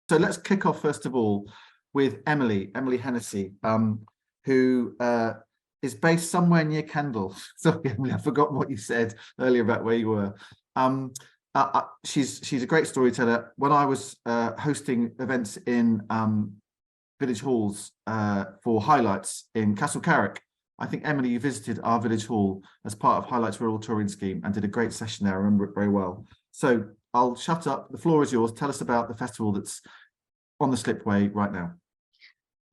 So let's kick off first of all with Emily Hennessy, who is based somewhere near Kendal. Sorry, Emily, I've forgotten what you said earlier about where you were. She's a great storyteller. When I was hosting events in village halls for highlights in Castle Carrick, I think, Emily, you visited our village hall as part of Highlights Rural Touring Scheme and did a great session there. I remember it very well. So I'll shut up. The floor is yours. Tell us about the festival that's on the Slipway right now.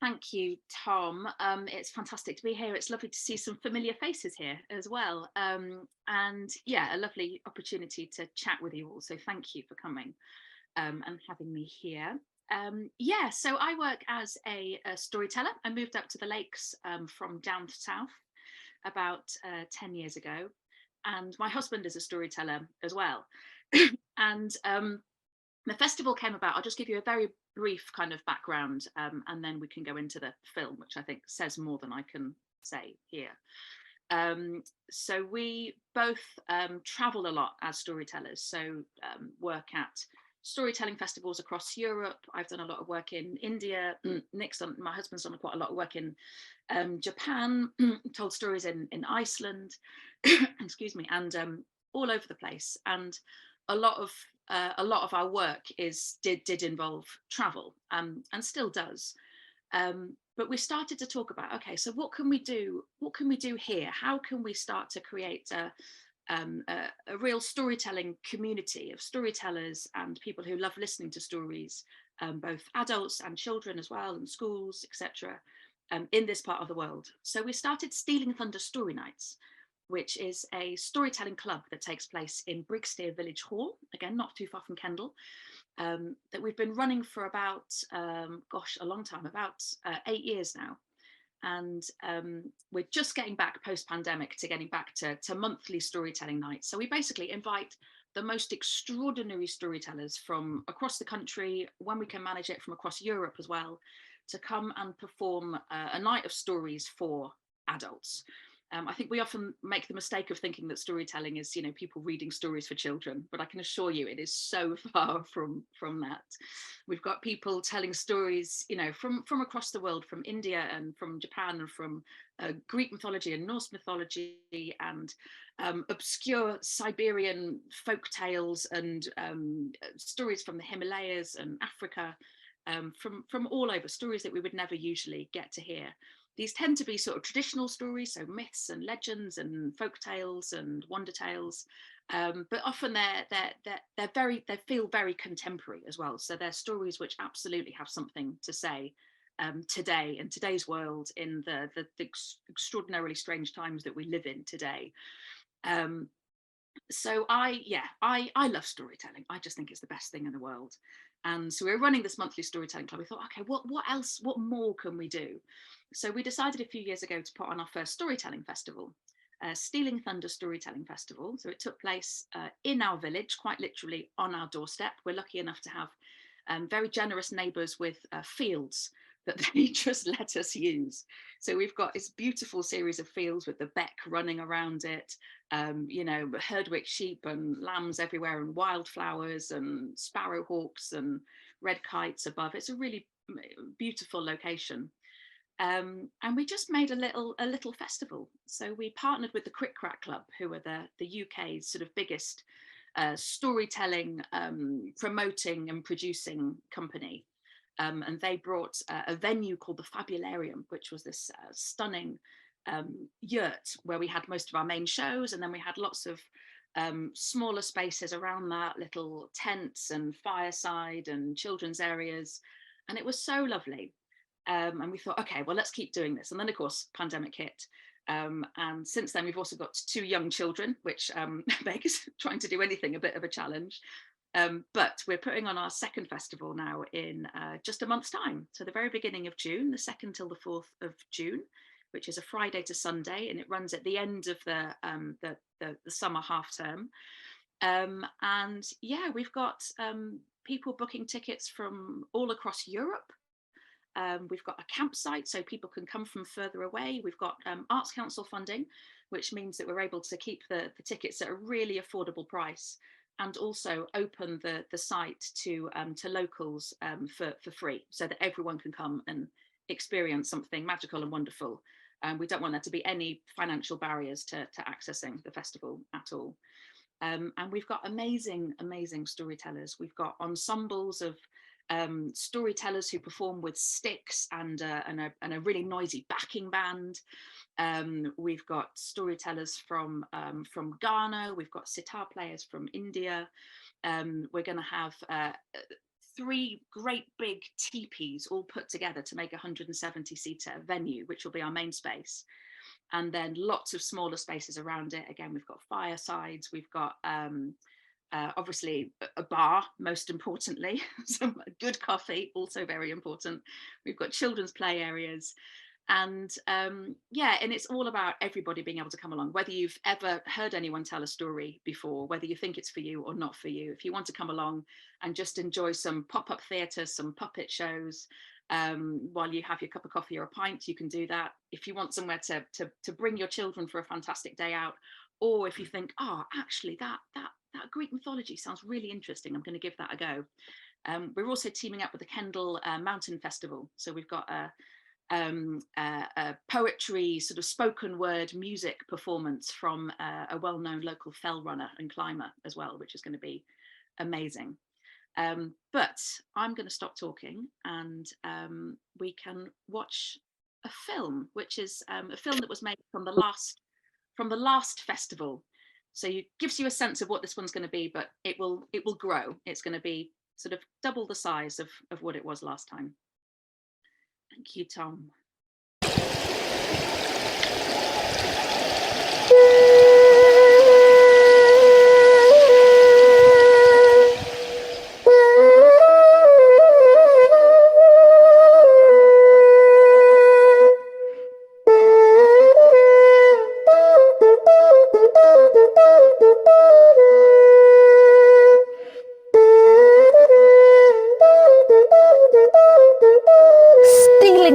Thank you, Tom. It's fantastic to be here. It's lovely to see some familiar faces here as well. And yeah, a lovely opportunity to chat with you all. So thank you for coming and having me here. Yeah, so I work as a storyteller. I moved up to the Lakes from down south about 10 years ago. And my husband is a storyteller as well. And the festival came about. I'll just give you a very brief kind of background and then we can go into the film, which I think says more than I can say here. So we both travel a lot as storytellers, so work at storytelling festivals across Europe. I've done a lot of work in India. Nick's done, my husband's done quite a lot of work in Japan, told stories in Iceland, excuse me, and all over the place. And a lot of our work did involve travel and still does. But we started to talk about, okay, so what can we do? What can we do here? How can we start to create a real storytelling community of storytellers and people who love listening to stories, both adults and children as well, and schools, etc., in this part of the world? So we started Stealing Thunder Story Nights, which is a storytelling club that takes place in Brigsteer Village Hall, again, not too far from Kendal, that we've been running for about, a long time, about 8 years now. And we're just getting back post-pandemic to getting back to monthly storytelling nights. So we basically invite the most extraordinary storytellers from across the country, when we can manage it, from across Europe as well, to come and perform a night of stories for adults. I think we often make the mistake of thinking that storytelling is, people reading stories for children, but I can assure you it is so far from that. We've got people telling stories, from across the world, from India and from Japan and from Greek mythology and Norse mythology and obscure Siberian folk tales and stories from the Himalayas and Africa, from all over, stories that we would never usually get to hear. These tend to be sort of traditional stories, so myths and legends and folk tales and wonder tales, but often they feel very contemporary as well. So they're stories which absolutely have something to say today, in today's world, in the extraordinarily strange times that we live in today. So I love storytelling. I just think it's the best thing in the world. And so we were running this monthly storytelling club. We thought, okay, what else, what more can we do? So we decided a few years ago to put on our first storytelling festival, Stealing Thunder Storytelling Festival. So it took place in our village, quite literally on our doorstep. We're lucky enough to have very generous neighbours with fields that they just let us use. So we've got this beautiful series of fields with the beck running around it, Herdwick sheep and lambs everywhere, and wildflowers and sparrowhawks and red kites above. It's a really beautiful location. And we just made a little festival. So we partnered with the Crick Crack Club, who are the UK's sort of biggest storytelling, promoting and producing company. And they brought a venue called the Fabularium, which was this stunning yurt where we had most of our main shows, and then we had lots of smaller spaces around that, little tents and fireside and children's areas, and it was so lovely. And we thought, okay, well, let's keep doing this. And then, of course, pandemic hit. And since then, we've also got 2 young children, which makes trying to do anything a bit of a challenge. But we're putting on our second festival now in just a month's time. So the very beginning of June, the 2nd till the 4th of June, which is a Friday to Sunday, and it runs at the end of the summer half term. And yeah, we've got people booking tickets from all across Europe. We've got a campsite so people can come from further away. We've got Arts Council funding, which means that we're able to keep the tickets at a really affordable price. and also open the site to locals for free, so that everyone can come and experience something magical and wonderful. We don't want there to be any financial barriers to accessing the festival at all. And we've got amazing storytellers. We've got ensembles of storytellers who perform with sticks and a really noisy backing band. We've got storytellers from Ghana. We've got sitar players from India. We're going to have 3 great big teepees all put together to make a 170-seater venue, which will be our main space. And then lots of smaller spaces around it. Again, we've got firesides. We've got obviously a bar, most importantly, some good coffee, also very important. We've got children's play areas. And yeah, and it's all about everybody being able to come along, whether you've ever heard anyone tell a story before, whether you think it's for you or not for you. If you want to come along and just enjoy some pop-up theatre, some puppet shows, while you have your cup of coffee or a pint, you can do that. If you want somewhere to bring your children for a fantastic day out, or if you think, oh, actually that Greek mythology sounds really interesting, I'm going to give that a go. We're also teaming up with the Kendal Mountain Festival, so we've got a poetry, sort of spoken word music performance from a well-known local fell runner and climber as well, which is going to be amazing. But I'm going to stop talking, and we can watch a film, which is a film that was made from the last festival. So it gives you a sense of what this one's going to be, but it will grow. It's going to be sort of double the size of what it was last time. Thank you, Tom.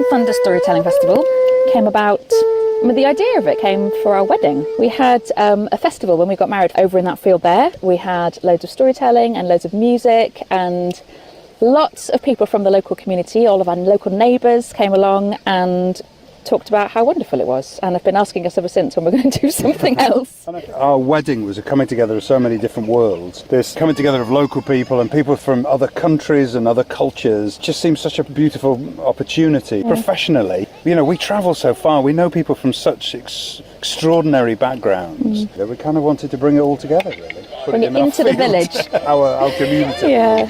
Thunder Storytelling Festival came about, the idea of it came for our wedding. We had a festival when we got married over in that field there. We had loads of storytelling and loads of music, and lots of people from the local community, all of our local neighbours came along and talked about how wonderful it was, and have been asking us ever since when we're going to do something else. Our wedding was a coming together of so many different worlds. This coming together of local people and people from other countries and other cultures just seems such a beautiful opportunity. Professionally, you know, we travel so far, we know people from such extraordinary backgrounds that we kind of wanted to bring it all together, really. Bring it into the village. our community. Yeah.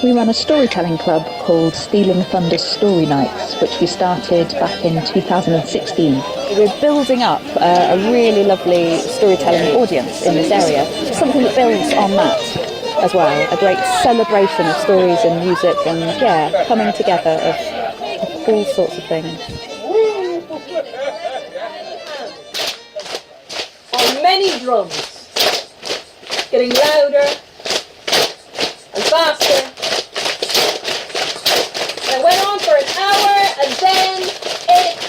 We run a storytelling club called Stealing Thunder's Story Nights, which we started back in 2016. We're building up a really lovely storytelling audience in this area. Something that builds on that as well. A great celebration of stories and music and, yeah, coming together of all sorts of things. On many drums, getting louder and faster. It went on for an hour, and then it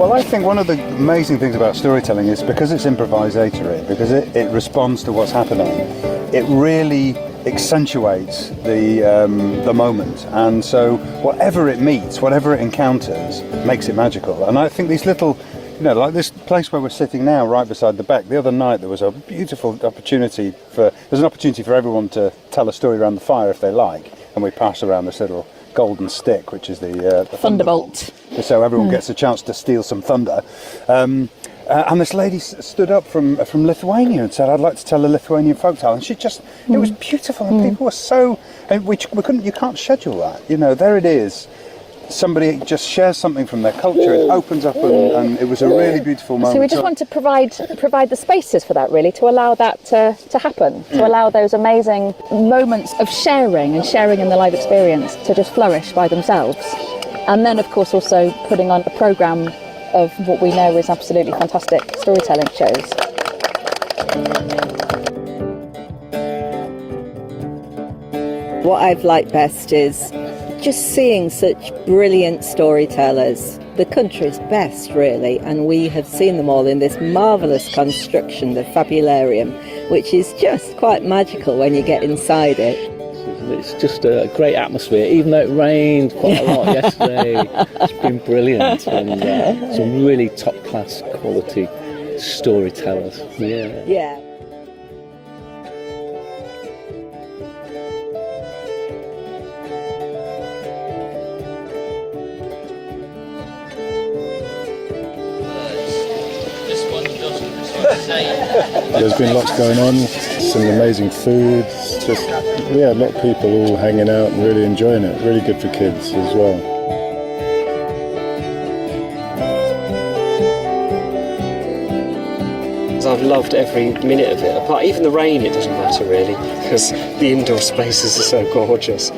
Well, I think one of the amazing things about storytelling is because it's improvisatory, because it responds to what's happening, it really accentuates the moment, and so whatever it meets, whatever it encounters, makes it magical. And I think these little, like this place where we're sitting now, right beside the beck. The other night there was a beautiful opportunity there's an opportunity for everyone to tell a story around the fire if they like, and we pass around this little golden stick, which is the Thunderbolt. So everyone gets a chance to steal some thunder. And this lady stood up from Lithuania and said, "I'd like to tell a Lithuanian folktale." And it was beautiful, and people were so, and you can't schedule that. There it is. Somebody just shares something from their culture, it opens up, and it was a really beautiful moment. So we just want to provide the spaces for that, really, to allow that to happen, to allow those amazing moments of sharing in the live experience to just flourish by themselves. And then, of course, also putting on a programme of what we know is absolutely fantastic storytelling shows. What I've liked best is just seeing such brilliant storytellers. The country's best, really, and we have seen them all in this marvellous construction, the Fabularium, which is just quite magical when you get inside it. It's just a great atmosphere, even though it rained quite a lot yesterday. It's been brilliant, and some really top-class quality storytellers. Yeah. There's been lots going on, some amazing food, just a lot of people all hanging out and really enjoying it. Really good for kids as well. I've loved every minute of it. Apart even the rain, it doesn't matter really, because the indoor spaces are so gorgeous.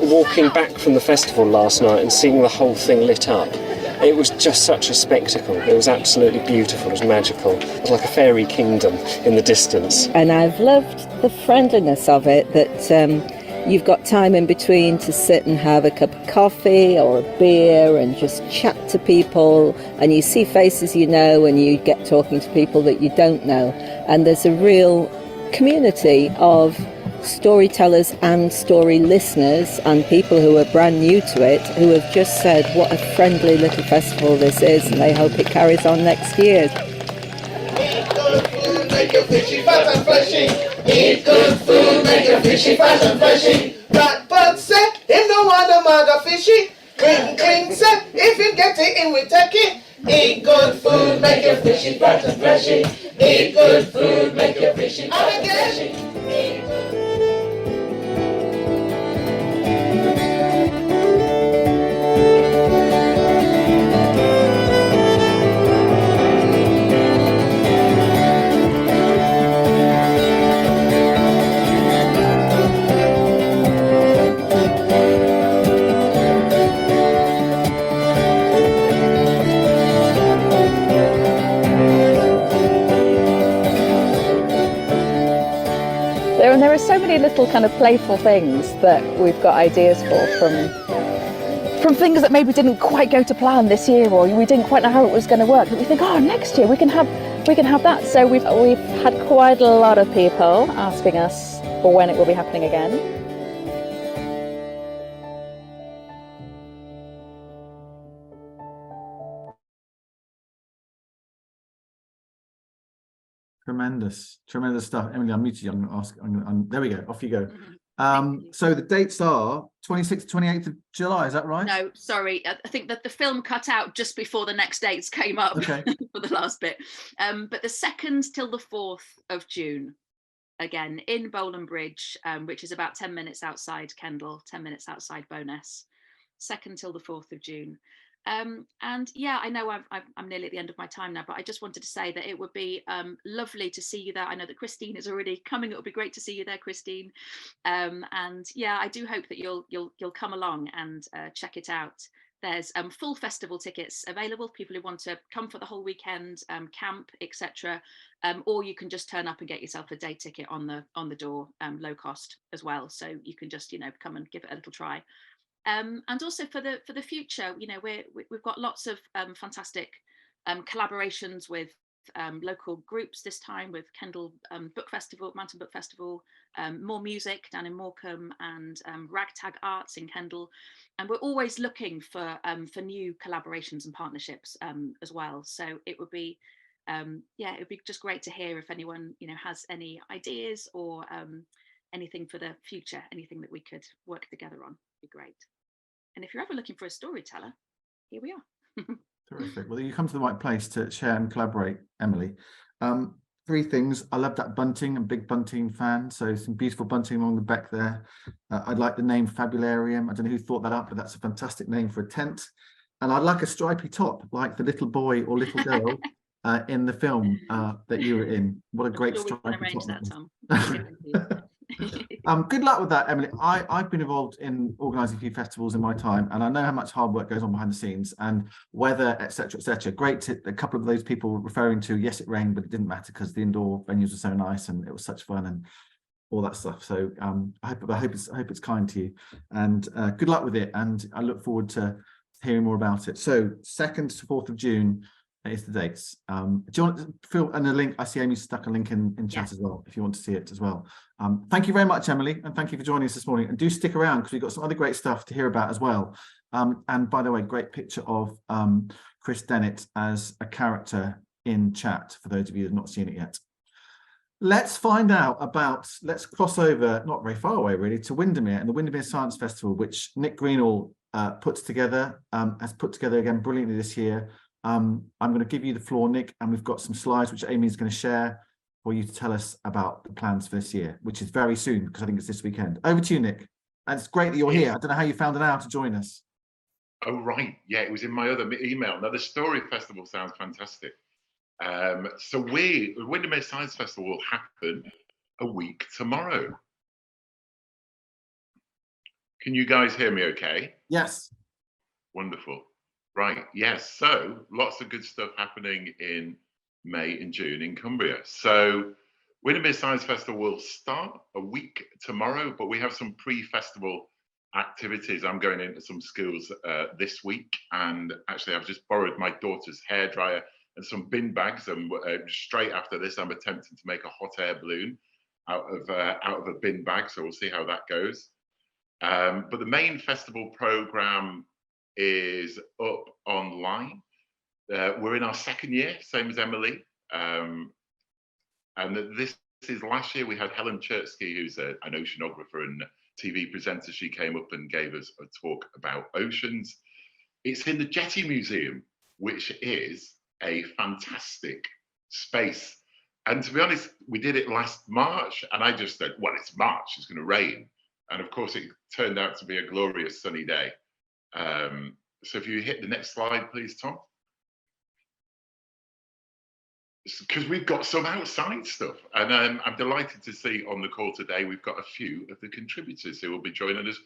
Walking back from the festival last night and seeing the whole thing lit up, it was just such a spectacle. It was absolutely beautiful, it was magical. It was like a fairy kingdom in the distance. And I've loved the friendliness of it, that you've got time in between to sit and have a cup of coffee or a beer and just chat to people, and you see faces you know and you get talking to people that you don't know. And there's a real community of storytellers and story listeners and people who are brand new to it, who have just said what a friendly little festival this is, and they hope it carries on next year. Eat good food, make your fishy fat and fleshy. Eat good food, make your fishy fat and fleshy. Blackbird said, him no want a maga fishy. Cling cling said, if you get it in, we take it. Eat good food, make your fishy fat and fleshy. Eat good food, make your fishy fat and fleshy. There are so many little kind of playful things that we've got ideas for, from things that maybe didn't quite go to plan this year, or we didn't quite know how it was going to work. But we think, next year we can have that. So we've had quite a lot of people asking us for when it will be happening again. Tremendous stuff. Emily, I'm muted you. I'm going to ask. There we go. Off you go. So the dates are 26th, 28th of July. Is that right? No, sorry. I think that the film cut out just before the next dates came up. Okay. For the last bit. But the 2nd till the 4th of June, again in Bowland Bridge, which is about 10 minutes outside Kendal, 10 minutes outside Bowness. 2nd till the 4th of June. And yeah, I know I'm nearly at the end of my time now, but I just wanted to say that it would be lovely to see you there. I know that Christine is already coming. It would be great to see you there, Christine. And yeah, I do hope that you'll come along and check it out. There's full festival tickets available for people who want to come for the whole weekend, camp, etc. Or you can just turn up and get yourself a day ticket on the door, low cost as well. So you can just come and give it a little try. And also for the future, we've got lots of fantastic collaborations with local groups this time, with Kendal Book Festival, Mountain Book Festival, more music down in Morecambe, and Ragtag Arts in Kendal. And we're always looking for new collaborations and partnerships as well. So it would be it would be just great to hear if anyone has any ideas or anything for the future, anything that we could work together on. Would be great. And if you're ever looking for a storyteller, here we are. Terrific. Well, you come to the right place to share and collaborate, Emily. 3 things. I love that bunting. I'm a big bunting fan. So some beautiful bunting along the back there. I'd like the name Fabularium. I don't know who thought that up, but that's a fantastic name for a tent. And I'd like a stripy top, like the little boy or little girl in the film that you were in. What a great stripy top. That, Tom. Good luck with that, Emily. I've been involved in organising a few festivals in my time, and I know how much hard work goes on behind the scenes, and weather, etc., etc. Great. A couple of those people were referring to, yes, it rained, but it didn't matter because the indoor venues were so nice and it was such fun and all that stuff. So I hope it's kind to you, and good luck with it. And I look forward to hearing more about it. So 2nd to 4th of June. Is the dates. Do you want to fill and a link? I see Amy stuck a link in chat as well, if you want to see it as well. Thank you very much, Emily, and thank you for joining us this morning. And do stick around because we've got some other great stuff to hear about as well. And by the way, great picture of Chris Dennett as a character in chat for those of you that have not seen it yet. Let's find out about, let's cross over, not very far away really, to Windermere and the Windermere Science Festival, which Nick Greenall has put together again brilliantly this year. I'm going to give you the floor, Nick, and we've got some slides which Amy is going to share for you to tell us about the plans for this year, which is very soon because I think it's this weekend. Over to you, Nick. And it's great that you're here. I don't know how you found an hour to join us. Oh, right. Yeah, it was in my other email. Now, the Story Festival sounds fantastic. So the Windermere Science Festival will happen a week tomorrow. Can you guys hear me okay? Yes. Wonderful. Right, yes, so lots of good stuff happening in May and June in Cumbria. So Windermere Science Festival will start a week tomorrow, but we have some pre-festival activities. I'm going into some schools this week, and actually I've just borrowed my daughter's hairdryer and some bin bags, and straight after this I'm attempting to make a hot air balloon out of a bin bag, so we'll see how that goes. But the main festival program is up online. We're in our 2nd year, same as Emily. And this is last year we had Helen Chertsky, who's an oceanographer and TV presenter. She came up and gave us a talk about oceans. It's in the Jetty Museum, which is a fantastic space. And to be honest, we did it last March, and I just said, well, it's March, it's going to rain. And of course, it turned out to be a glorious sunny day. So if you hit the next slide, please, Tom. Because we've got some outside stuff, and I'm delighted to see on the call today we've got a few of the contributors who will be joining us.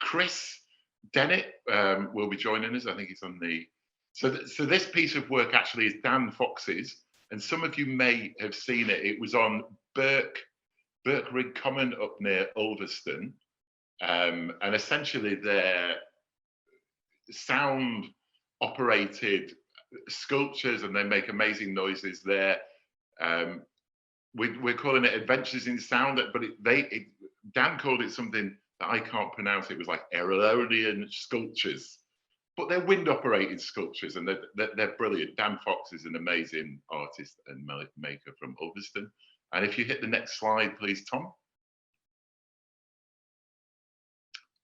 Chris Dennett will be joining us. I think he's on the. So this piece of work actually is Dan Fox's, and some of you may have seen it. It was on Birkrig Common up near Ulverston, and essentially they're sound operated sculptures, and they make amazing noises there. We're calling it Adventures in Sound, but Dan called it something that I can't pronounce. It was like Aeolian sculptures, but they're wind operated sculptures, and they're brilliant. Dan Fox is an amazing artist and maker from Ulverston. And if you hit the next slide, please, Tom.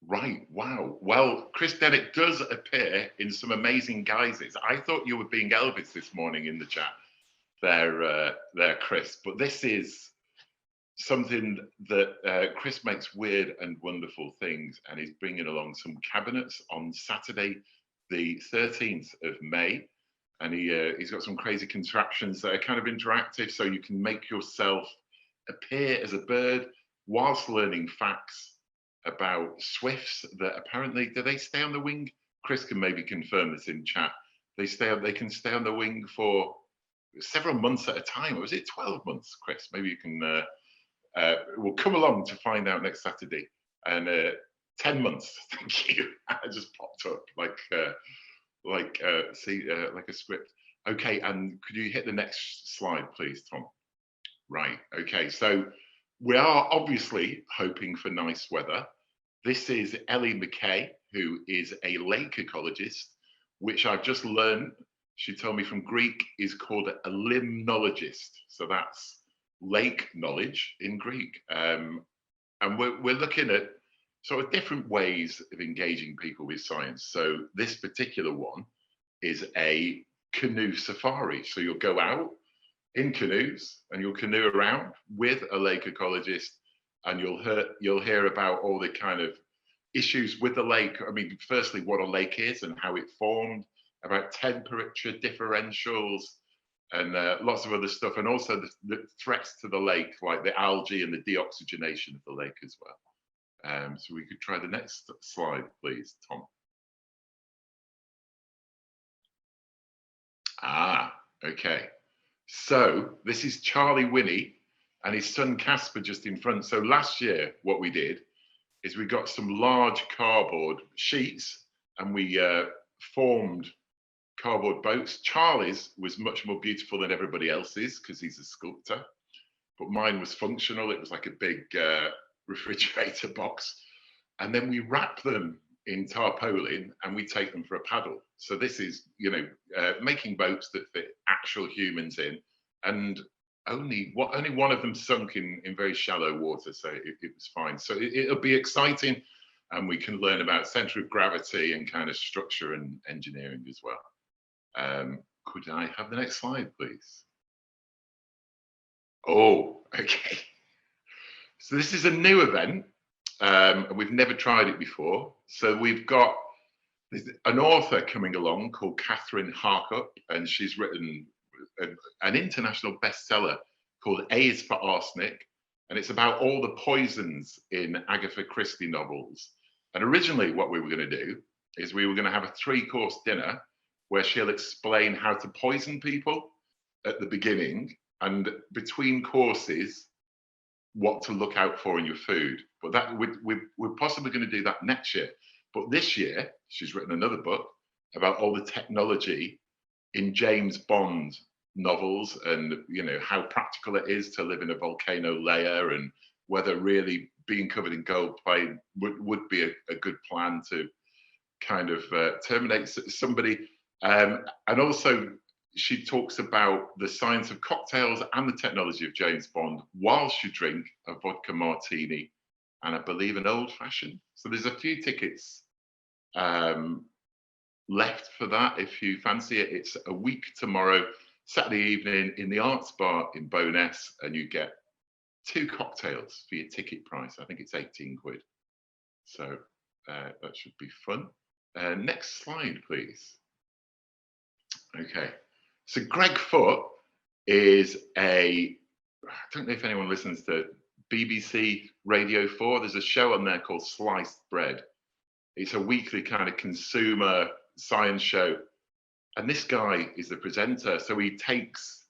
Right, wow. Well, Chris Dennett does appear in some amazing guises. I thought you were being Elvis this morning in the chat there, Chris, but this is something that Chris makes weird and wonderful things, and he's bringing along some cabinets on Saturday, the 13th of May. And he's got some crazy contraptions that are kind of interactive, so you can make yourself appear as a bird whilst learning facts about swifts that apparently, do they stay on the wing? Chris can maybe confirm this in chat. They can stay on the wing for several months at a time. Or was it 12 months, Chris? Maybe you can, we'll come along to find out next Saturday. And 10 months, thank you. I just popped up like a script. Okay, and could you hit the next slide, please, Tom? Right, okay, so we are obviously hoping for nice weather. This is Ellie McKay, who is a lake ecologist, which I've just learned, she told me from Greek, is called a limnologist. So that's lake knowledge in Greek. And we're looking at sort of different ways of engaging people with science. So this particular one is a canoe safari. So you'll go out in canoes and you'll canoe around with a lake ecologist, and you'll hear about all the kind of issues with the lake. I mean, firstly, what a lake is and how it formed, about temperature differentials, and lots of other stuff, and also the threats to the lake, like the algae and the deoxygenation of the lake as well. So we could try the next slide, please, Tom. Okay. So this is Charlie Winnie and his son Casper just in front. So last year, what we did is we got some large cardboard sheets and we formed cardboard boats. Charlie's was much more beautiful than everybody else's because he's a sculptor, but mine was functional. It was like a big refrigerator box. And then we wrap them in tarpaulin and we take them for a paddle. So this is, you know, making boats that fit actual humans in, and only one of them sunk in very shallow water, so it was fine. So it'll be exciting, and we can learn about center of gravity and kind of structure and engineering as well. Could I have the next slide, please? Oh, okay. So this is a new event. We've never tried it before. So we've got an author coming along called Catherine Harkup, and she's written an international bestseller called A is for Arsenic, and it's about all the poisons in Agatha Christie novels. And originally what we were going to do is we were going to have a 3-course dinner where she'll explain how to poison people at the beginning, and between courses what to look out for in your food. But that we're possibly going to do that next year. But this year, she's written another book about all the technology in James Bond novels, and you know how practical it is to live in a volcano layer, and whether really being covered in gold plate would be a good plan to kind of terminate somebody. And also she talks about the science of cocktails and the technology of James Bond whilst you drink a vodka martini and I believe an old fashioned. So there's a few tickets left for that if you fancy it. It's a week tomorrow, Saturday evening in the Arts Bar in Bowness, and you get 2 cocktails for your ticket price. I think it's 18 quid. So that should be fun. Next slide, please. Okay. So Greg Foote is I don't know if anyone listens to BBC Radio 4. There's a show on there called Sliced Bread. It's a weekly kind of consumer science show. And this guy is the presenter. So he takes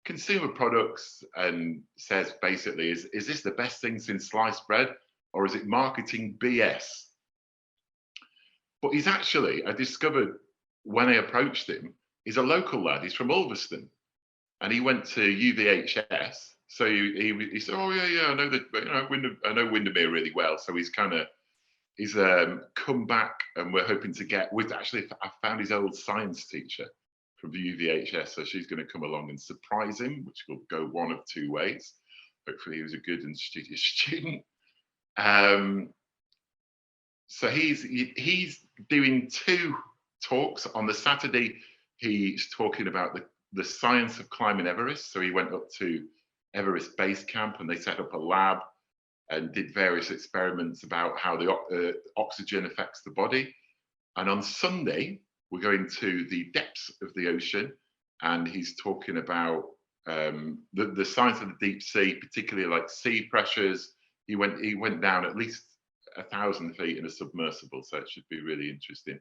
consumer products and says basically, is this the best thing since sliced bread, or is it marketing BS? But he's actually, I discovered when I approached him, he's a local lad. He's from Ulverston, and he went to UVHS. So he said, "Oh yeah, I know that. You know, I know Windermere really well." So he's come back, and we're hoping to get. I found his old science teacher from the UVHS, so she's going to come along and surprise him, which will go one of 2 ways. Hopefully, he was a good and studious student. So he's doing 2 talks on the Saturday. He's talking about the science of climbing Everest. So he went up to Everest Base Camp and they set up a lab and did various experiments about how the oxygen affects the body. And on Sunday, we're going to the depths of the ocean, and he's talking about the science of the deep sea, particularly like sea pressures. He went down at least 1,000 feet in a submersible, so it should be really interesting.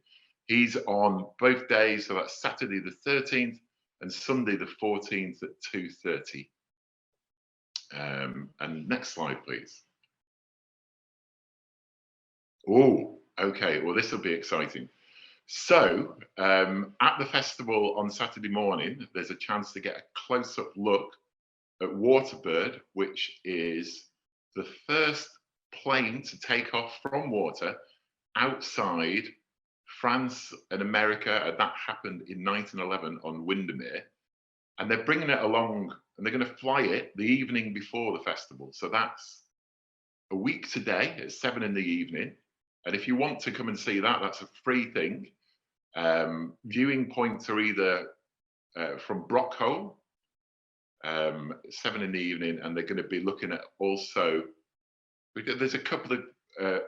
He's on both days, so that's Saturday the 13th and Sunday the 14th at 2:30. And next slide, please. Oh, okay, well, this will be exciting. So at the festival on Saturday morning, there's a chance to get a close-up look at Waterbird, which is the first plane to take off from water outside France and America. That happened in 1911 on Windermere. And they're bringing it along, and they're going to fly it the evening before the festival. So that's a week today at 7 in the evening. And if you want to come and see that, that's a free thing. Viewing points are either from Brockhole, 7 in the evening, and they're going to be looking at also, there's a couple of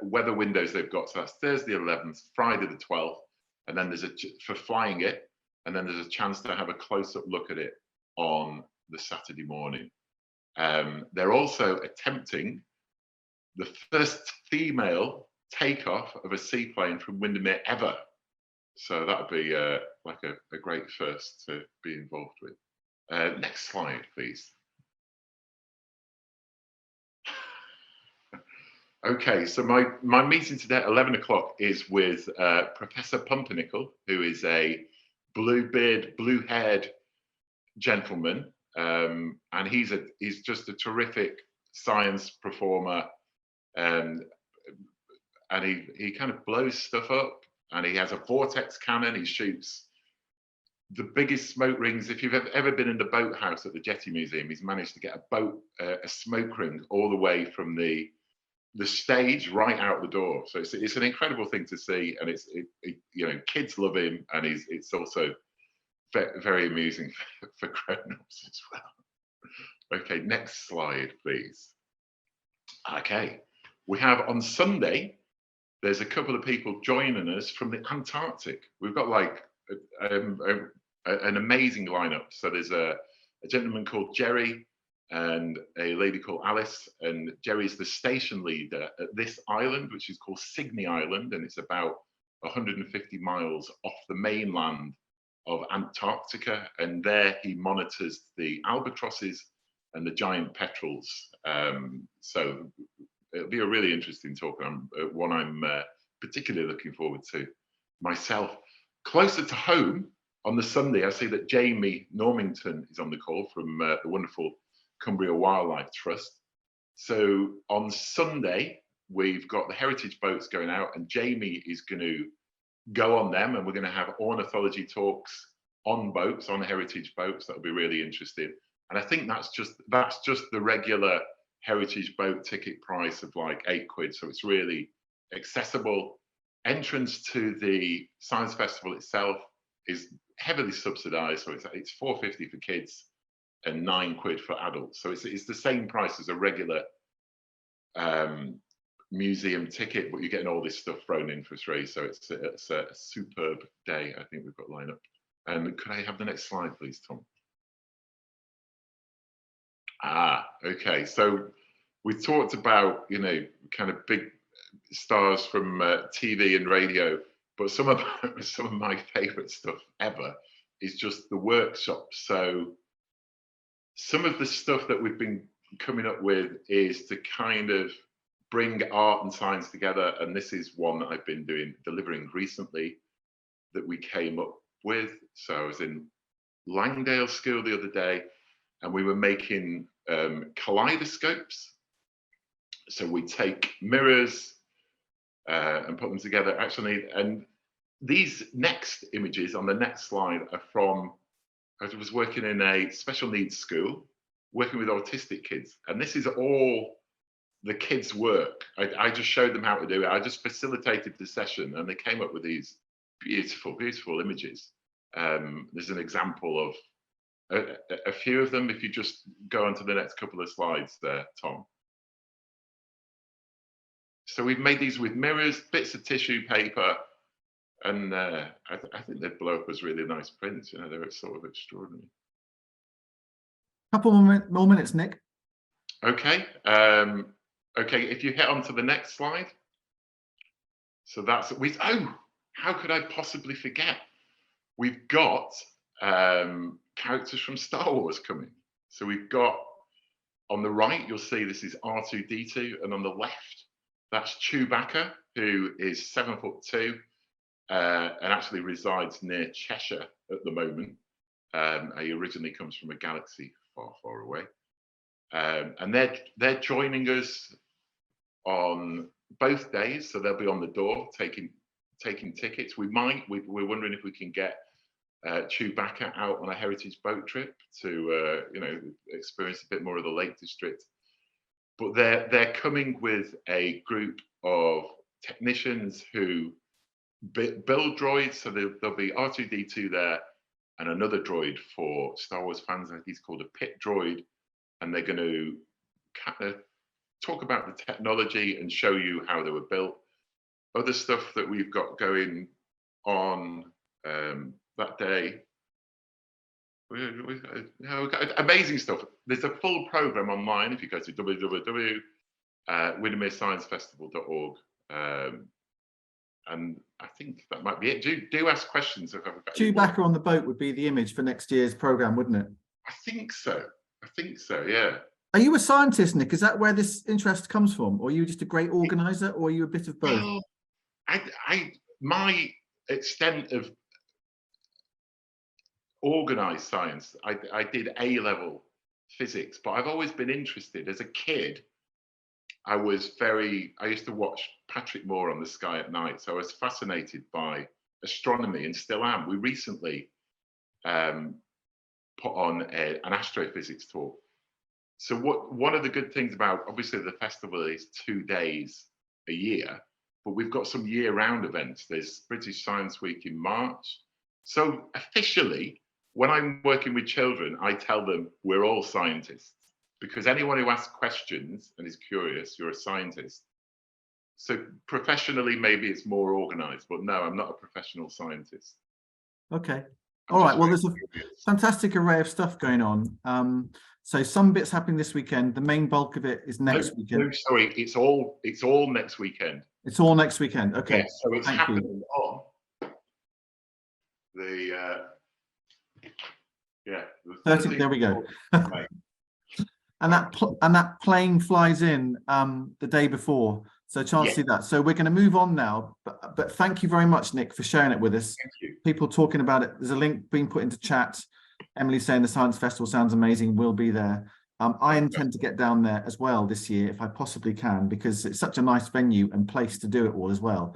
weather windows they've got. So that's Thursday 11th, Friday the 12th, and then there's for flying it, and then there's a chance to have a close-up look at it on the Saturday morning. They're also attempting the first female takeoff of a seaplane from Windermere ever. So that would be like a great first to be involved with. Next slide, please. Okay, so my meeting today at 11 o'clock is with Professor Pumpernickel, who is a blue-haired gentleman, and he's just a terrific science performer, and he kind of blows stuff up, and he has a vortex cannon. He shoots the biggest smoke rings. If you've ever been in the boathouse at the Jetty Museum, he's managed to get a smoke ring all the way from the stage right out the door. So it's an incredible thing to see, and you know, kids love him, and it's also very amusing for grown-ups as well. Okay, next slide, please. Okay, we have on Sunday, there's a couple of people joining us from the Antarctic. We've got like an amazing lineup. So there's a gentleman called Jerry and a lady called Alice, and Jerry's the station leader at this island, which is called Signy Island, and it's about 150 miles off the mainland of Antarctica, and there he monitors the albatrosses and the giant petrels. So it'll be a really interesting talk, one I'm particularly looking forward to myself. Closer to home, on the Sunday, I see that Jamie Normington is on the call from the wonderful Cumbria Wildlife Trust. So on Sunday, we've got the heritage boats going out, and Jamie is going to go on them, and we're going to have ornithology talks on boats, on heritage boats. That'll be really interesting. And I think that's just the regular heritage boat ticket price of like £8. So it's really accessible. Entrance to the science festival itself is heavily subsidized, so it's £4.50 for kids and £9 for adults. So it's the same price as a regular museum ticket, but you're getting all this stuff thrown in for free. So it's a superb day, I think we've got lined up. And could I have the next slide, please, Tom? Okay. So we talked about, you know, kind of big stars from TV and radio, but some of my favorite stuff ever is just the workshops. So some of the stuff that we've been coming up with is to kind of bring art and science together, and this is one that I've been delivering recently that we came up with. So I was in Langdale School the other day, and we were making kaleidoscopes. So we take mirrors and put them together. Actually, and these next images on the next slide are from, I was working in a special needs school, working with autistic kids, and this is all the kids' work. I just showed them how to do it. I just facilitated the session, and they came up with these beautiful, beautiful images. There's an example of a few of them. If you just go on to the next couple of slides there, Tom. So we've made these with mirrors, bits of tissue paper, and I think they'd blow up as really nice prints. You know, they're sort of extraordinary. Couple more minutes, Nick. Okay. Okay, if you hit on to the next slide. So that's how could I possibly forget? We've got characters from Star Wars coming. So we've got, on the right, you'll see this is R2-D2, and on the left, that's Chewbacca, who is 7'2", and actually resides near Cheshire at the moment. He originally comes from a galaxy far, far away. And they're joining us on both days, so they'll be on the door taking tickets. We're wondering if we can get Chewbacca out on a heritage boat trip to experience a bit more of the Lake District. But they're coming with a group of technicians who build droids. So there'll be R2-D2 there, and another droid for Star Wars fans. I think he's called a pit droid, and they're going to kind of talk about the technology and show you how they were built. Other stuff that we've got going on that day. We've got amazing stuff. There's a full program online if you go to www.windermeresciencefestival.org. And I think that might be it. Do ask questions. Chewbacca on the boat would be the image for next year's program, wouldn't it? I think so, yeah. Are you a scientist, Nick? Is that where this interest comes from? Or are you just a great organizer, or are you a bit of both? My extent of organized science, I did A-level physics, but I've always been interested. As a kid, I used to watch Patrick Moore on the Sky at Night, so I was fascinated by astronomy and still am. We recently put on an astrophysics talk. So one of the good things about, obviously the festival is 2 days a year, but we've got some year-round events. There's British Science Week in March. So officially, when I'm working with children, I tell them we're all scientists, because anyone who asks questions and is curious, you're a scientist. So professionally, maybe it's more organized, but no, I'm not a professional scientist. Okay. All right. Well, there's a fantastic array of stuff going on. So some bits happening this weekend. The main bulk of it is next weekend. No, sorry, it's all next weekend. It's all next weekend. Okay. Yeah, so it's happening on the 13th. There we go. And that plane flies in the day before, so chance to see that. So we're going to move on now, but thank you very much, Nick, for sharing it with us. Thank you. People talking about it. There's a link being put into chat. Emily saying the Science Festival sounds amazing. We'll be there. I intend to get down there as well this year if I possibly can, because it's such a nice venue and place to do it all as well.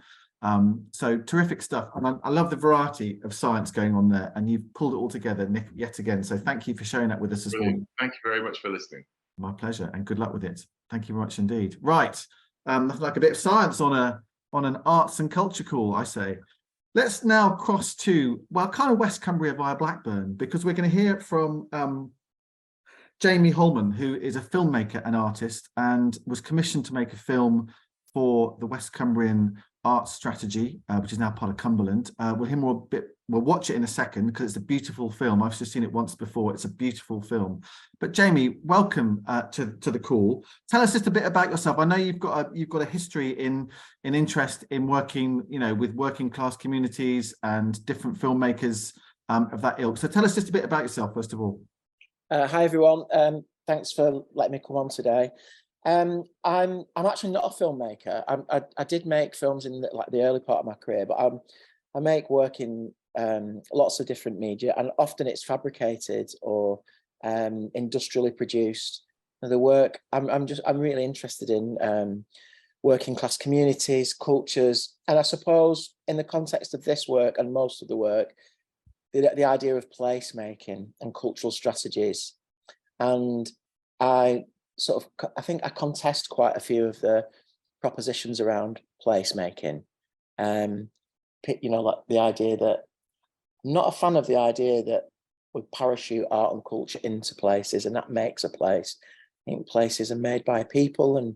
So terrific stuff, and I love the variety of science going on there, and you've pulled it all together, Nick, yet again. So thank you for sharing that with us this morning. Thank you very much for listening. My pleasure, and good luck with it. Thank you very much indeed. Right, nothing like a bit of science on an arts and culture call, I say. Let's now cross to, well, kind of West Cumbria via Blackburn, because we're going to hear from Jamie Holman, who is a filmmaker and artist, and was commissioned to make a film for the West Cumbrian Arts Strategy, which is now part of Cumberland. We'll watch it in a second because it's a beautiful film. I've just seen it once before. It's a beautiful film. But Jamie, welcome to the call. Tell us just a bit about yourself. I know you've got a history in interest in working, with working class communities and different filmmakers of that ilk. So tell us just a bit about yourself, first of all. Hi everyone. Thanks for letting me come on today. I'm actually not a filmmaker. I did make films in the early part of my career, but I make work in lots of different media, and often it's fabricated or industrially produced. And the work I'm really interested in working class communities, cultures, and I suppose in the context of this work and most of the work, the idea of placemaking and cultural strategies. And I think I contest quite a few of the propositions around placemaking. Like the idea that I'm not a fan of the idea that we parachute art and culture into places and that makes a place. I think places are made by people and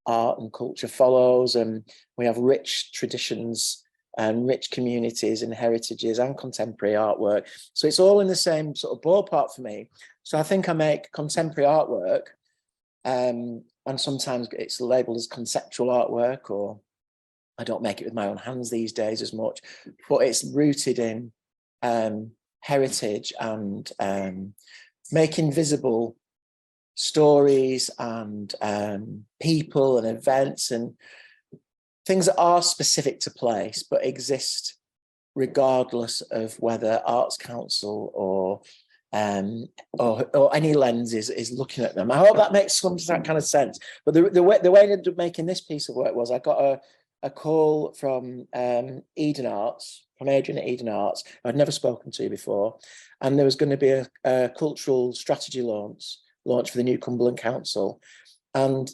art and culture follows, and we have rich traditions and rich communities and heritages and contemporary artwork. So it's all in the same sort of ballpark for me. So I think I make contemporary artwork, and sometimes it's labelled as conceptual artwork, or I don't make it with my own hands these days as much, but it's rooted in heritage and making visible stories and people and events and things that are specific to place but exist regardless of whether Arts Council or any lens is looking at them. I hope that makes some kind of sense. But the way I ended up making this piece of work was I got a call from Eden Arts, from Adrian at Eden Arts, I'd never spoken to before, and there was going to be a cultural strategy launch for the new Cumberland Council, and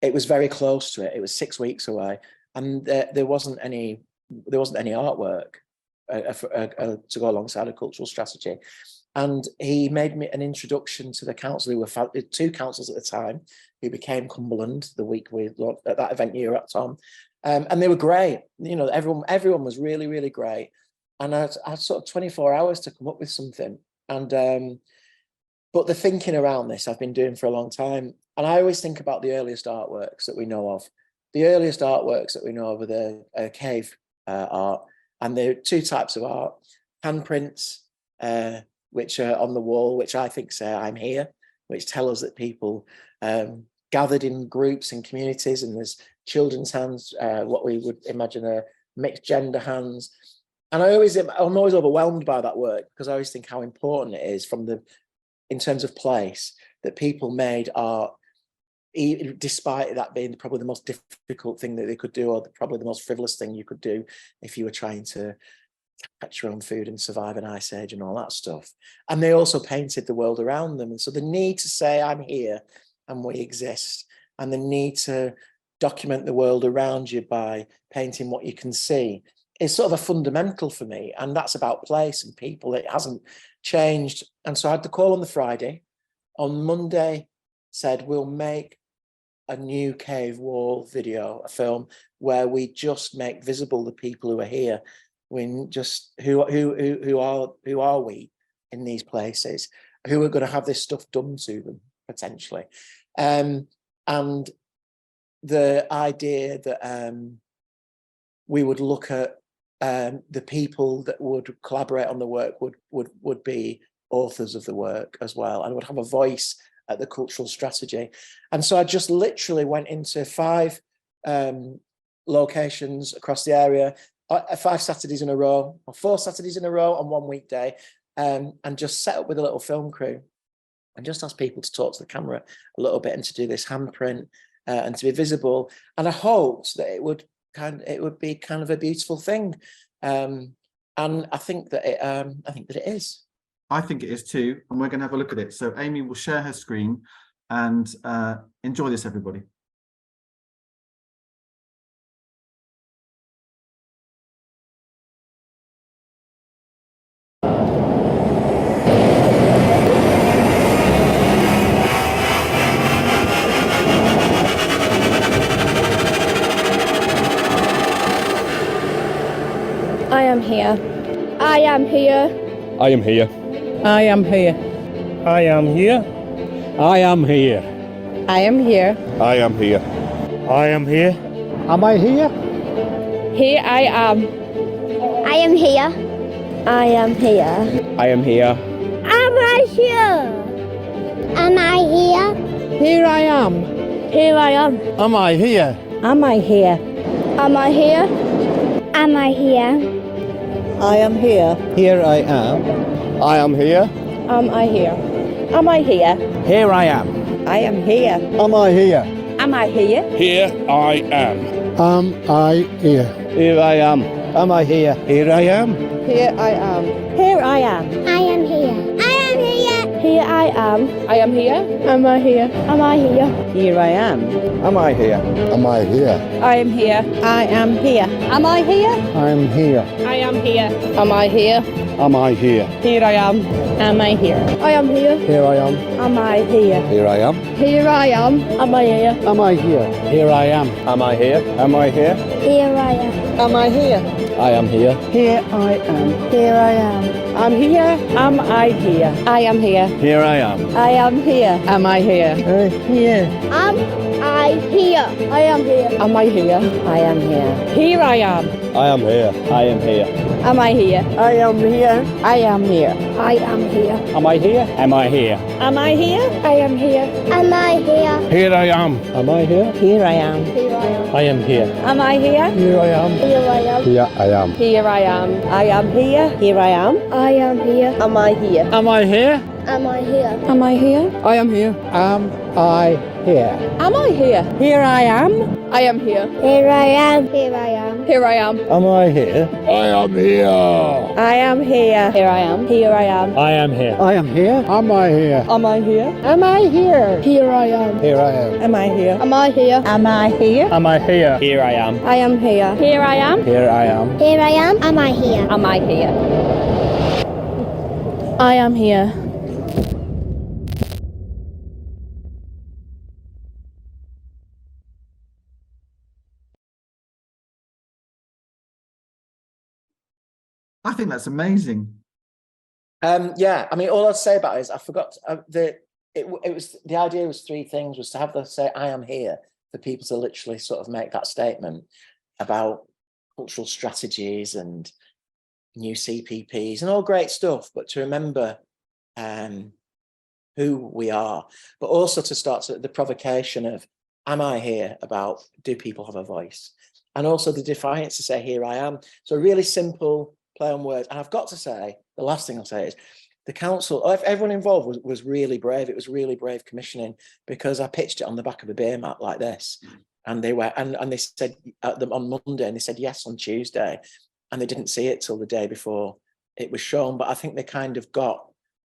it was very close to it. It was 6 weeks away, and there wasn't any artwork to go alongside a cultural strategy. And he made me an introduction to the council, who were 2 councils at the time, who became Cumberland the week we launched at that event you were at, Tom. And they were great. You know, everyone was really, really great. And I had sort of 24 hours to come up with something. And but the thinking around this I've been doing for a long time. And I always think about the earliest artworks that we know of. The earliest artworks that we know of are the cave art. And there are 2 types of art: handprints, which are on the wall, which I think say "I'm here," which tell us that people gathered in groups and communities, and there's children's hands, what we would imagine are mixed gender hands. And I'm always overwhelmed by that work, because I always think how important it is in terms of place, that people made art, despite that being probably the most difficult thing that they could do, or probably the most frivolous thing you could do if you were trying to catch your own food and survive an ice age and all that stuff. And they also painted the world around them. And so the need to say "I'm here" and we exist, and the need to document the world around you by painting what you can see, is sort of a fundamental for me. And that's about place and people. It hasn't changed. And so I had the call on the Friday. On Monday, said we'll make a new cave wall video, a film, where we just make visible the people who are here. We just who are we in these places? Who are going to have this stuff done to them potentially? And the idea that we would look at the people that would collaborate on the work would be authors of the work as well, and would have a voice at the cultural strategy. And so I just literally went into 5 locations across the area, 5 Saturdays in a row, or 4 Saturdays in a row on one weekday, and just set up with a little film crew and just asked people to talk to the camera a little bit and to do this handprint and to be visible. And I hoped that it would be kind of a beautiful thing. And I think that it is. I think it is too, and we're going to have a look at it. So Amy will share her screen, and enjoy this, everybody. I am here. I am here. I am here. I am here. I am here. I am here. I am here. I am here. I am here. Am I here? Here I am. I am here. I am here. I am here. Am I here? Am I here? Here I am. Here I am. Am I here? Am I here? Am I here? Am I here? I am here. Here I am. I am here. Am I here? Am I here? Here I am. I am here. Am I here? Am I here? Here I am. Am I here? Here I am. Am I here? Here I am. Here I am. Here I am. I am here. I am here. Here I am. I am here. Am I here? Am I here? Here I am. Am I here? Am I here? I am here. I am here. Am I here? I'm here. I am here. Am I here? Am I here? Here I am. Am I here? I am here. Here I am. Am I here? Here I am. Here I am. Am I here? Am I here? Here I am. Am I here? Am I here? Here I am. Am I here? I am here. Here I am. Here I am. I'm here. Am I here? I am here. Here I am. I am here. Am I here? Here. Am I here? I am here. Am I here? I am here. Here I am. I am here. I am here. Am I here? I am here. I am here. I am here. Am I here? Am I here? Am I here? I am here. Am I here? Here I am. Am I here? Here I am. Here I am. I am here. Am I here? Here I am. Here I am. Here I am. Here I am. I am here. Here I am. I am here. Am I here? Am I here? Am I here? Am I here? I am here. Am I here? Am I here? Here I am. I am here. Here I am. Here I am. Here I am. Am I here? I am here. I am here. Here I am. Here I am. I am here. I am here. Am I here? Am I here? Am I here? Here I am. Here I am. Am I here? Am I here? Am I here? Am I here? Here I am. I am here. Here I am. Here I am. Here I am. Am I here? Am I here? I am here. I think that's amazing. Yeah, I mean, all I'd say about it is I forgot it was the idea was three things: was to have them say "I am here" for people to literally sort of make that statement about cultural strategies and new CPPs and all great stuff, but to remember who we are, but also to start the provocation of "Am I here?" about do people have a voice, and also the defiance to say "Here I am." So a really simple play on words. And I've got to say, the last thing I'll say is the council, everyone involved was really brave. It was really brave commissioning, because I pitched it on the back of a beer mat like this. And they were, and they said on Monday, and they said yes on Tuesday. And they didn't see it till the day before it was shown. But I think they kind of got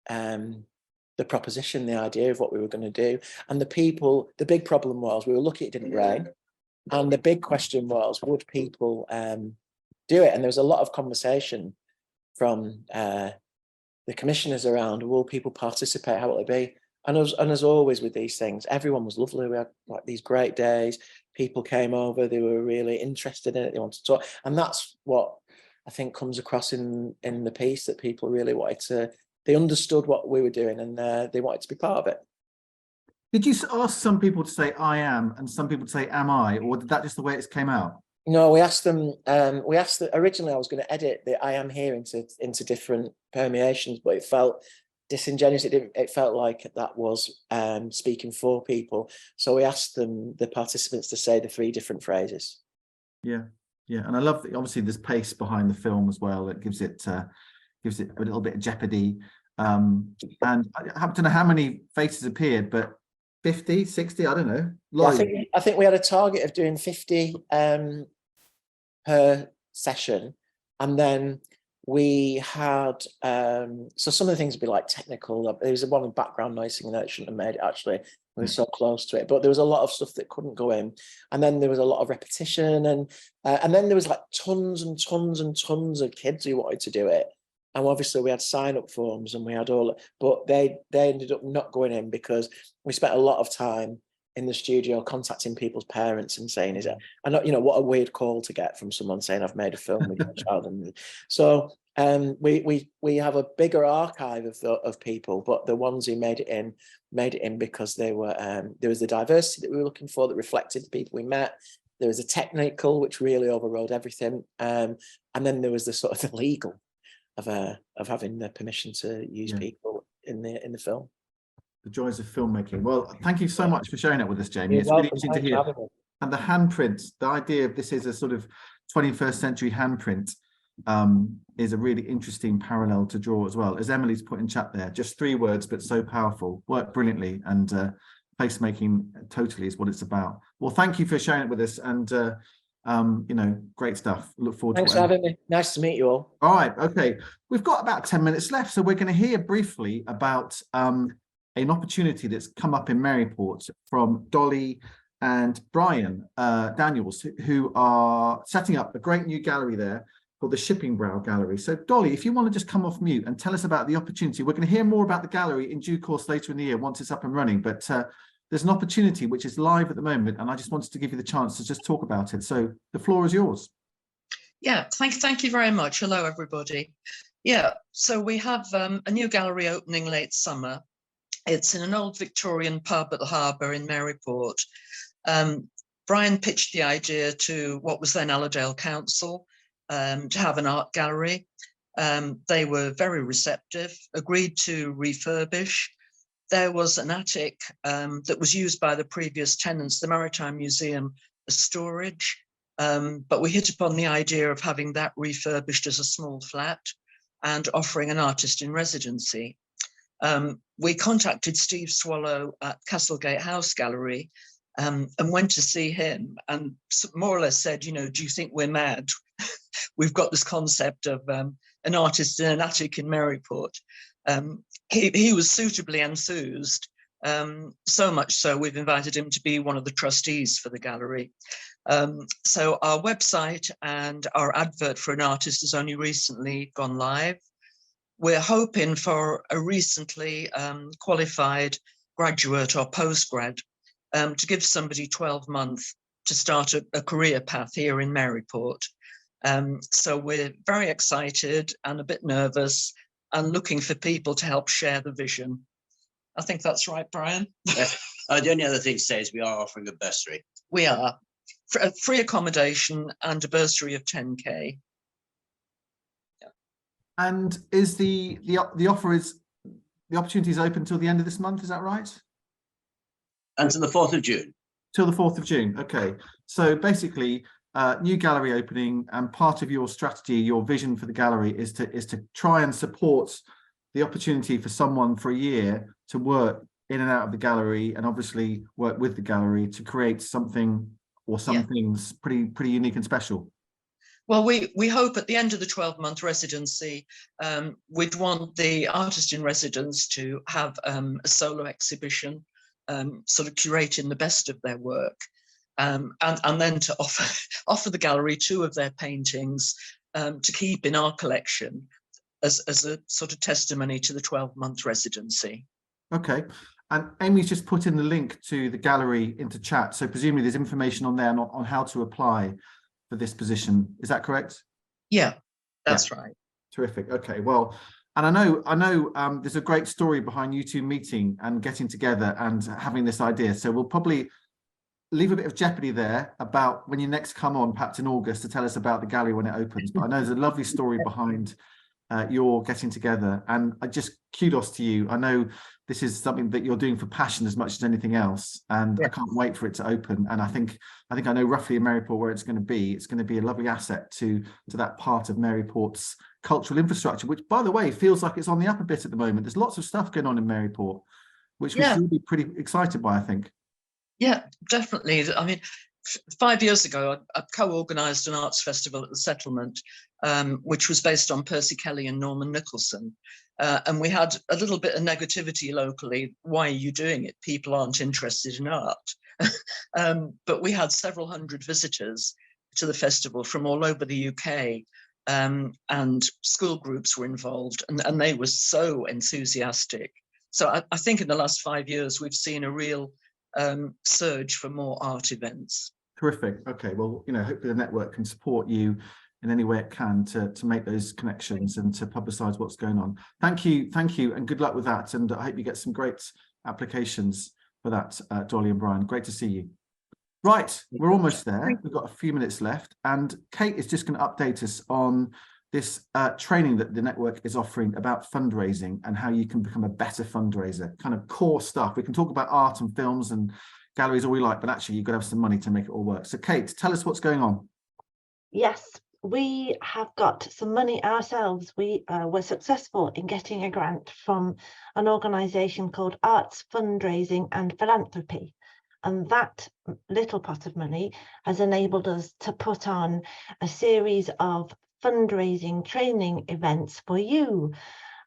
the proposition, the idea of what we were going to do. And the big problem was we were lucky it didn't rain. And the big question was, would people do it? And there was a lot of conversation from the commissioners around, will people participate, how will it be? And as always with these things, everyone was lovely. We had like these great days. People came over, they were really interested in it, they wanted to talk. And that's what I think comes across in the piece, that people really they understood what we were doing, and they wanted to be part of it. Did you ask some people to say "I am" and some people to say "Am I," or did that just the way it came out? No, we asked them. Originally, I was going to edit the "I am here" into different permeations, but it felt disingenuous. It felt like that was speaking for people. So we asked the participants to say the three different phrases. Yeah, and I love that. Obviously, there's pace behind the film as well. That gives it a little bit of jeopardy. And I happen to know how many faces appeared, but 50, 60, I don't know. Yeah, I think we had a target of doing 50 per session, and then we had so some of the things would be like technical. There was one with background noising that shouldn't have made it, actually. We were so close to it, but there was a lot of stuff that couldn't go in, and then there was a lot of repetition, and then there was like tons and tons and tons of kids who wanted to do it. And obviously we had sign-up forms, and we had but they ended up not going in because we spent a lot of time in the studio contacting people's parents and saying, "Is it?" I know, what a weird call to get from someone saying, "I've made a film with your child." And so we have a bigger archive of people, but the ones who made it in because they were there was the diversity that we were looking for that reflected the people we met. There was a technical which really overrode everything, and then there was the sort of the legal of having the permission to use people in the film. The joys of filmmaking. Well, thank you so much for sharing that with us, Jamie. It's You're really welcome. interesting to Thanks hear. for having me. And the handprint, the idea of this is a sort of 21st century handprint is a really interesting parallel to draw as well. As Emily's put in chat there, just 3 words, but so powerful, worked brilliantly, and placemaking totally is what it's about. Well, thank you for sharing it with us, and great stuff. Look forward Thanks to it. for having me. Nice to meet you all. All right, okay. We've got about 10 minutes left, so we're going to hear briefly about an opportunity that's come up in Maryport from Dolly and Brian Daniels, who are setting up a great new gallery there called the Shipping Brow Gallery. So Dolly, if you want to just come off mute and tell us about the opportunity. We're going to hear more about the gallery in due course later in the year once it's up and running, but there's an opportunity which is live at the moment, and I just wanted to give you the chance to just talk about it. So the floor is yours. Yeah, thank you very much. Hello, everybody. Yeah, so we have a new gallery opening late summer. It's in an old Victorian pub at the harbour in Maryport. Brian pitched the idea to what was then Allerdale Council to have an art gallery. They were very receptive, agreed to refurbish. there was an attic that was used by the previous tenants, the Maritime Museum, as storage. But we hit upon the idea of having that refurbished as a small flat and offering an artist in residency. We contacted Steve Swallow at Castlegate House Gallery and went to see him, and more or less said, you know, do you think we're mad? We've got this concept of an artist in an attic in Maryport. He was suitably enthused, so much so we've invited him to be one of the trustees for the gallery. So our website and our advert for an artist has only recently gone live. We're hoping for a recently qualified graduate or postgrad to give somebody 12 months to start a career path here in Maryport. So we're very excited and a bit nervous and looking for people to help share the vision. I think that's right, Brian. Yes. The only other thing to say is we are offering a bursary. We are. Free accommodation and a bursary of 10K. And is the offer is the opportunity is open till the end of this month? Is that right? Until the 4th of June. Till the 4th of June. Okay. So basically, new gallery opening, and part of your strategy, your vision for the gallery is to try and support the opportunity for someone for a year to work in and out of the gallery, and obviously work with the gallery to create something or some things pretty unique and special. Well, we hope at the end of the 12-month residency, we'd want the artist in residence to have a solo exhibition, sort of curating the best of their work, and then to offer the gallery 2 of their paintings to keep in our collection as a sort of testimony to the 12-month residency. Okay. And Amy's just put in the link to the gallery into chat. So presumably there's information on there on how to apply for this position. Is that correct? Yeah, that's right. Terrific. Okay. Well, and I know there's a great story behind you two meeting and getting together and having this idea. So we'll probably leave a bit of jeopardy there about when you next come on, perhaps in August, to tell us about the gallery when it opens. But I know there's a lovely story behind your getting together, and I just kudos to you. I know this is something that you're doing for passion as much as anything else, and I can't wait for it to open. And I think I know roughly in Maryport where it's going to be. It's going to be a lovely asset to that part of Maryport's cultural infrastructure, which, by the way, feels like it's on the up a bit at the moment. There's lots of stuff going on in Maryport, which we should be pretty excited by, I think. Yeah, definitely. I mean, 5 years ago, I co-organised an arts festival at the settlement, which was based on Percy Kelly and Norman Nicholson. And we had a little bit of negativity locally. Why are you doing it? People aren't interested in art. But we had several hundred visitors to the festival from all over the UK, and school groups were involved, and they were so enthusiastic. So I think in the last 5 years, we've seen a real surge for more art events. Terrific. Okay, well, hopefully the network can support you in any way it can to make those connections and to publicise what's going on. Thank you, and good luck with that. And I hope you get some great applications for that, Dolly and Brian. Great to see you. Right, we're almost there. We've got a few minutes left, and Kate is just going to update us on this training that the network is offering about fundraising and how you can become a better fundraiser, kind of core stuff. We can talk about art and films and galleries all we like, but actually you've got to have some money to make it all work. So Kate, tell us what's going on. Yes, we have got some money ourselves. We were successful in getting a grant from an organisation called Arts Fundraising and Philanthropy. And that little pot of money has enabled us to put on a series of fundraising training events for you.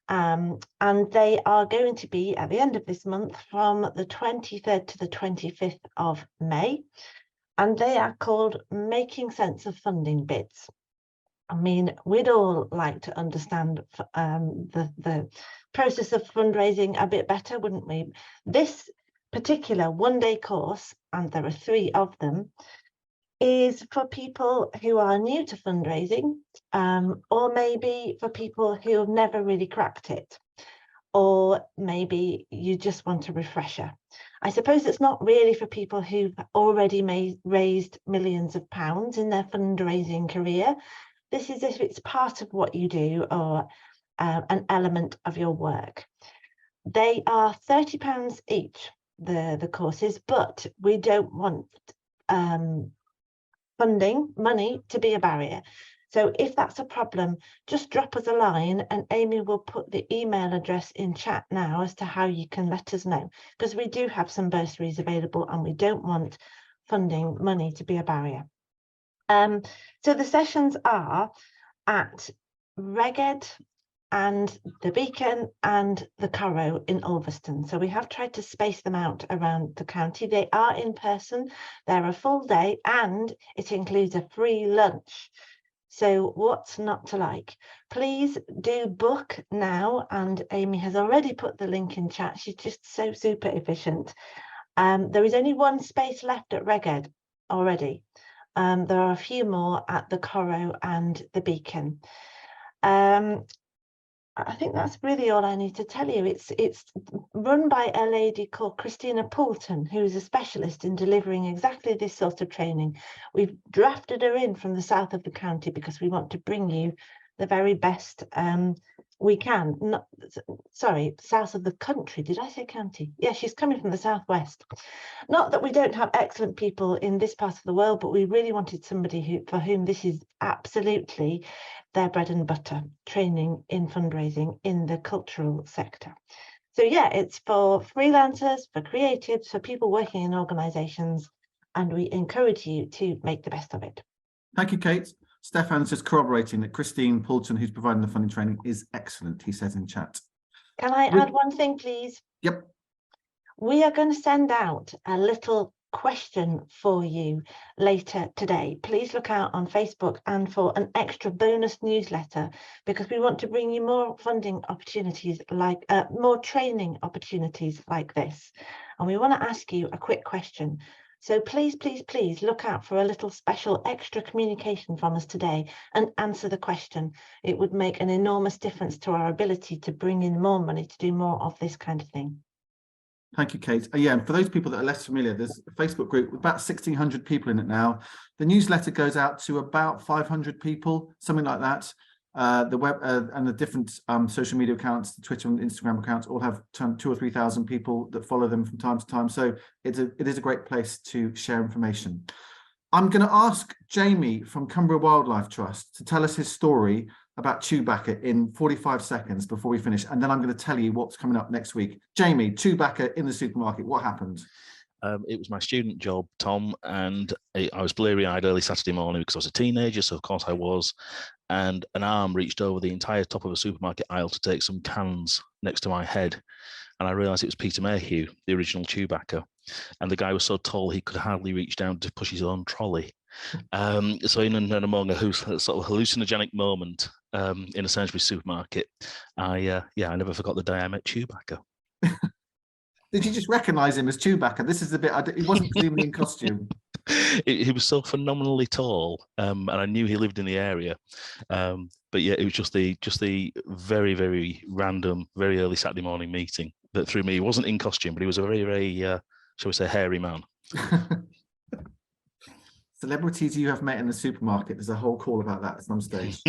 And they are going to be at the end of this month from the 23rd to the 25th of May. And they are called Making Sense of Funding Bids. I mean, we'd all like to understand the process of fundraising a bit better, wouldn't we? This particular one-day course, and there are 3 of them, is for people who are new to fundraising, or maybe for people who have never really cracked it, or maybe you just want a refresher. I suppose it's not really for people who've already raised millions of pounds in their fundraising career. This is if it's part of what you do or an element of your work. They are £30 each, the courses, but we don't want funding, money to be a barrier. So if that's a problem, just drop us a line and Amy will put the email address in chat now as to how you can let us know, because we do have some bursaries available and we don't want funding money to be a barrier. So the sessions are at Reged and the Beacon and the Currow in Ulverston. So we have tried to space them out around the county. They are in person, they're a full day, and it includes a free lunch. So what's not to like? Please do book now, and Amy has already put the link in chat. She's just so super efficient. There is only one space left at Reged already. There are a few more at the Currow and the Beacon. I think that's really all I need to tell you. It's run by a lady called Christina Poulton, who's a specialist in delivering exactly this sort of training. We've drafted her in from the south of the county because we want to bring you the very best we can. Sorry, south of the country. Did I say county? Yeah, she's coming from the southwest. Not that we don't have excellent people in this part of the world, but we really wanted somebody for whom this is absolutely their bread and butter, training in fundraising in the cultural sector. So yeah, it's for freelancers, for creatives, for people working in organisations, and we encourage you to make the best of it. Thank you, Kate. Stefan's just corroborating that Christine Poulton, who's providing the funding training, is excellent, he says in chat. Can I add one thing, please? Yep. We are going to send out a little question for you later today. Please look out on Facebook and for an extra bonus newsletter, because we want to bring you more funding opportunities, like more training opportunities like this. And we want to ask you a quick question. So please, please, please look out for a little special extra communication from us today and answer the question. It would make an enormous difference to our ability to bring in more money to do more of this kind of thing. Thank you, Kate. Yeah, and for those people that are less familiar, there's a Facebook group with about 1,600 people in it now. The newsletter goes out to about 500 people, something like that. The web and the different social media accounts, the Twitter and Instagram accounts, all have 2,000 or 3,000 people that follow them from time to time. So it is a great place to share information. I'm going to ask Jamie from Cumbria Wildlife Trust to tell us his story about Chewbacca in 45 seconds before we finish, and then I'm going to tell you what's coming up next week. Jamie, Chewbacca in the supermarket, what happened? It was my student job, Tom, and I was bleary-eyed early Saturday morning because I was a teenager, so of course I was, and an arm reached over the entire top of a supermarket aisle to take some cans next to my head, and I realised it was Peter Mayhew, the original Chewbacca, and the guy was so tall he could hardly reach down to push his own trolley. So in and among a sort of hallucinogenic moment in a Sainsbury's supermarket, I never forgot the day I met Chewbacca. Did you just recognise him as Chewbacca? This is the bit, he wasn't presumably in costume. He was so phenomenally tall, and I knew he lived in the area. But yeah, it was just the very, very random, very early Saturday morning meeting that threw me. He wasn't in costume, but he was a very, very, shall we say, hairy man. Celebrities you have met in the supermarket. There's a whole call about that at some stage.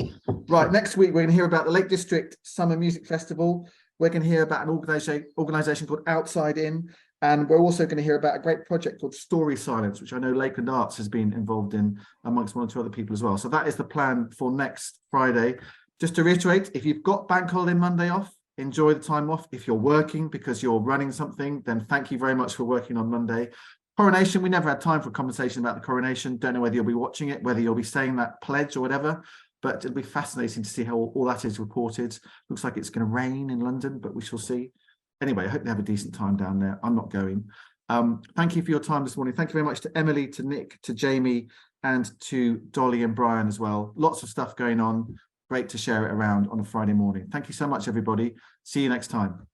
Right, next week we're going to hear about the Lake District Summer Music Festival. We're going to hear about an organisation called Outside In, and we're also going to hear about a great project called Story Silence, which I know Lakeland Arts has been involved in amongst one or two other people as well. So that is the plan for next Friday. Just to reiterate, if you've got Bank Holiday Monday off, enjoy the time off. If you're working because you're running something, then thank you very much for working on Monday. Coronation, we never had time for a conversation about the coronation. Don't know whether you'll be watching it, whether you'll be saying that pledge or whatever, but it'll be fascinating to see how all that is reported. Looks like it's going to rain in London, but we shall see. Anyway, I hope they have a decent time down there. I'm not going. Thank you for your time this morning. Thank you very much to Emily, to Nick, to Jamie, and to Dolly and Brian as well. Lots of stuff going on. Great to share it around on a Friday morning. Thank you so much, everybody. See you next time.